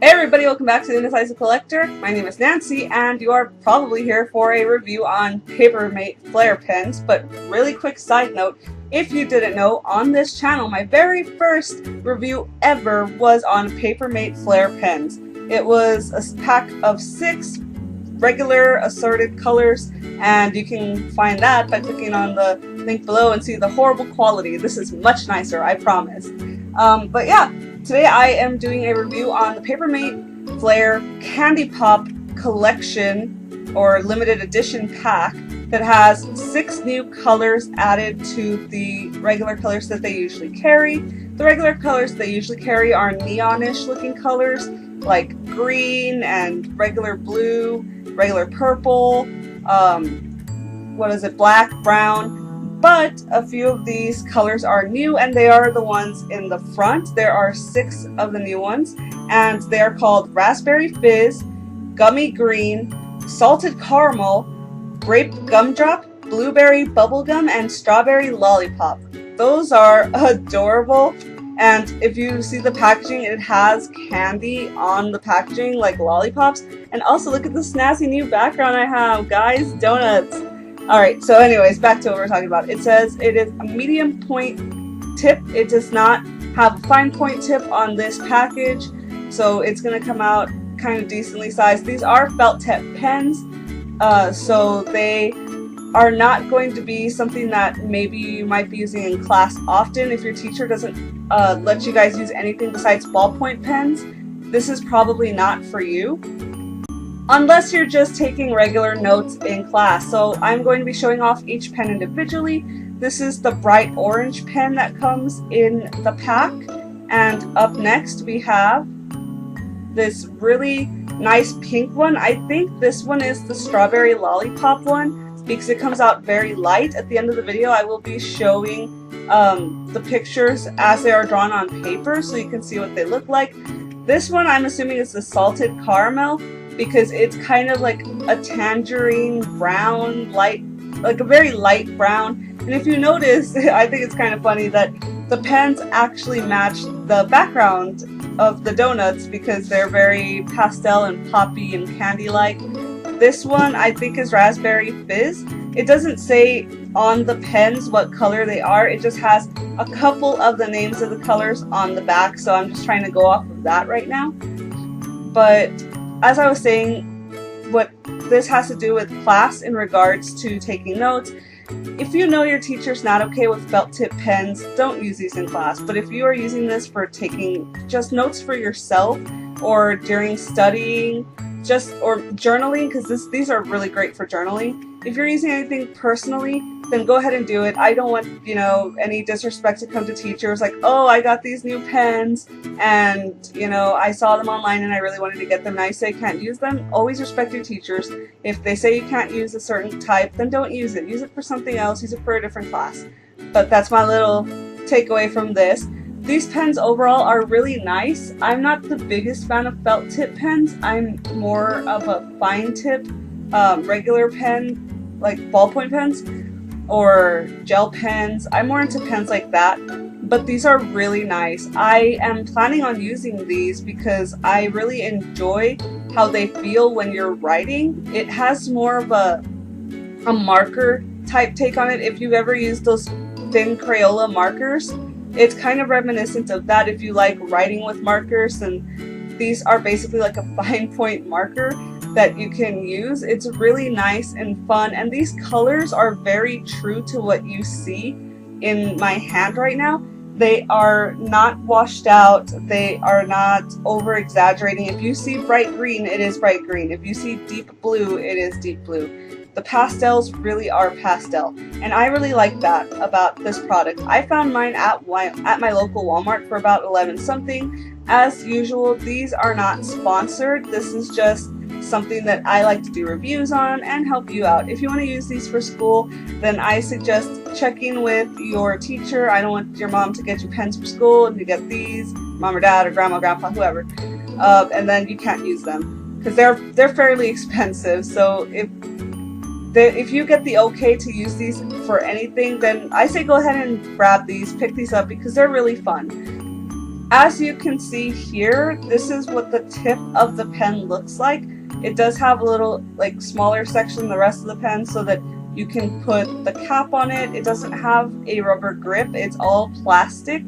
Hey everybody, welcome back to the Indecisive Collector. My name is Nancy, and you are probably here for a review on Paper Mate Flair Pens. But really quick side note, if you didn't know, on this channel, my very first review ever was on Paper Mate Flair Pens. It was a pack of 6 regular assorted colors, and you can find that by clicking on the link below and see the horrible quality. This is much nicer, I promise. But yeah. Today I am doing a review on the Paper Mate Flair Candy Pop Collection or limited edition pack that has 6 new colors added to the regular colors that they usually carry. The regular colors they usually carry are neonish looking colors like green and regular blue, regular purple, black, brown. But a few of these colors are new, and they are the ones in the front. There are 6 of the new ones, and they are called Raspberry Fizz, Gummy Green, Salted Caramel, Grape Gumdrop, Blueberry Bubblegum, and Strawberry Lollipop. Those are adorable, and if you see the packaging, it has candy on the packaging, like lollipops. And also look at the snazzy new background I have, guys, donuts. Alright, so anyways, back to what we're talking about. It says it is a medium point tip. It does not have a fine point tip on this package, so it's going to come out kind of decently sized. These are felt tip pens, so they are not going to be something that maybe you might be using in class often. If your teacher doesn't let you guys use anything besides ballpoint pens, this is probably not for you. Unless you're just taking regular notes in class. So I'm going to be showing off each pen individually. This is the bright orange pen that comes in the pack. And up next we have this really nice pink one. I think this one is the strawberry lollipop one because it comes out very light. At the end of the video I will be showing the pictures as they are drawn on paper so you can see what they look like. This one I'm assuming is the salted caramel, because it's kind of like a tangerine brown, light, like a very light brown. And if you notice, I think it's kind of funny that the pens actually match the background of the donuts because they're very pastel and poppy and candy-like. This one I think is Raspberry Fizz. It doesn't say on the pens what color they are, it just has a couple of the names of the colors on the back, so I'm just trying to go off of that right now. But as I was saying, what this has to do with class in regards to taking notes. If you know your teacher's not okay with felt tip pens, don't use these in class. But if you are using this for taking just notes for yourself or during studying, or journaling, because these are really great for journaling. If you're using anything personally, then go ahead and do it. I don't want, any disrespect to come to teachers like, oh, I got these new pens and, I saw them online and I really wanted to get them and I say can't use them. Always respect your teachers. If they say you can't use a certain type, then don't use it. Use it for something else. Use it for a different class. But that's my little takeaway from this. These pens overall are really nice. I'm not the biggest fan of felt tip pens. I'm more of a fine tip, regular pen, like ballpoint pens or gel pens. I'm more into pens like that, but these are really nice. I am planning on using these because I really enjoy how they feel when you're writing. It has more of a marker type take on it. If you've ever used those thin Crayola markers, it's kind of reminiscent of that if you like writing with markers, and these are basically like a fine point marker that you can use. It's really nice and fun, and these colors are very true to what you see in my hand right now. They are not washed out, they are not over exaggerating. If you see bright green, it is bright green. If you see deep blue, it is deep blue. The pastels really are pastel, and I really like that about this product. I found mine at my local Walmart for about 11 something. As usual, these are not sponsored. This is just something that I like to do reviews on and help you out. If you want to use these for school, then I suggest checking with your teacher. I don't want your mom to get you pens for school and you get these, mom or dad or grandma, grandpa, whoever, and then you can't use them because they're fairly expensive. So if you get the okay to use these for anything, then I say go ahead and grab these, pick these up because they're really fun. As you can see here, this is what the tip of the pen looks like. It does have a little like smaller section than the rest of the pen so that you can put the cap on it. It doesn't have a rubber grip, it's all plastic,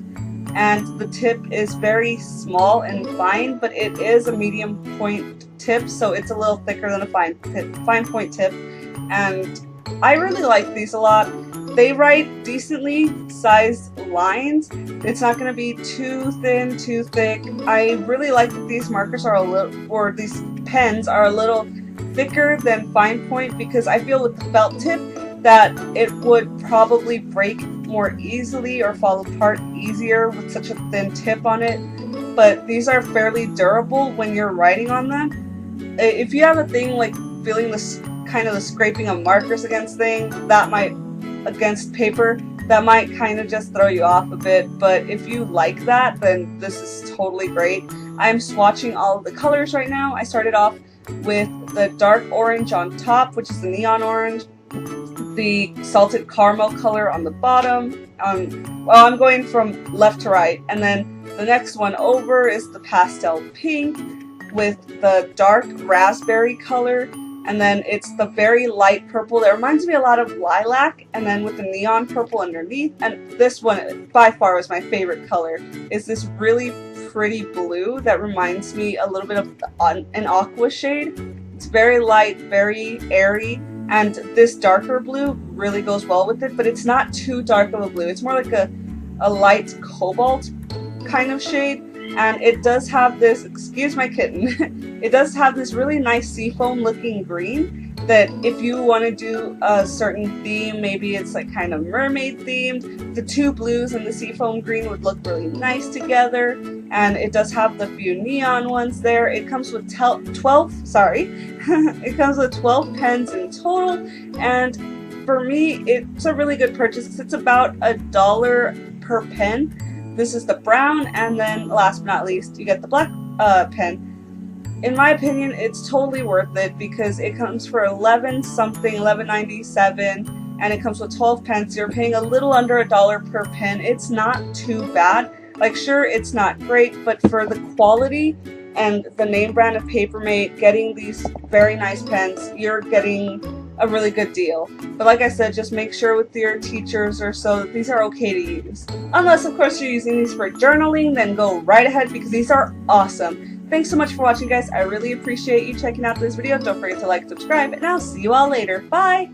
and the tip is very small and fine, but it is a medium point tip, so it's a little thicker than a fine point tip, and I really like these a lot. They write decently sized lines. It's not going to be too thin, too thick. I really like that these markers are a little, or these pens are a little thicker than fine point, because I feel with the felt tip that it would probably break more easily or fall apart easier with such a thin tip on it. But these are fairly durable when you're writing on them. If you have a thing like feeling this kind of the scraping of markers against paper, that might kind of just throw you off a bit, but if you like that, then this is totally great. I'm swatching all of the colors right now. I started off with the dark orange on top, which is the neon orange, the salted caramel color on the bottom. Well, I'm going from left to right, and then the next one over is the pastel pink with the dark raspberry color, and then it's the very light purple that reminds me a lot of lilac, and then with the neon purple underneath. And this one by far was my favorite color, is this really pretty blue that reminds me a little bit of an aqua shade. It's very light, very airy, and this darker blue really goes well with it, but it's not too dark of a blue. It's more like a light cobalt kind of shade. And it does have this, excuse my kitten, it does have this really nice seafoam looking green that if you want to do a certain theme, maybe it's like kind of mermaid themed, the two blues and the seafoam green would look really nice together. And it does have the few neon ones there. It comes with 12 pens in total, and for me it's a really good purchase. It's about $1 per pen. This is the brown, and then last but not least, you get the black pen. In my opinion, it's totally worth it because it comes for $11.97, and it comes with 12 pens. You're paying a little under $1 per pen. It's not too bad. Like, sure, it's not great, but for the quality and the name brand of Paper Mate, getting these very nice pens, you're getting a really good deal. But like I said, just make sure with your teachers or so that these are okay to use. Unless of course you're using these for journaling, then go right ahead because these are awesome. Thanks so much for watching, guys. I really appreciate you checking out this video. Don't forget to like, subscribe, and I'll see you all later. Bye!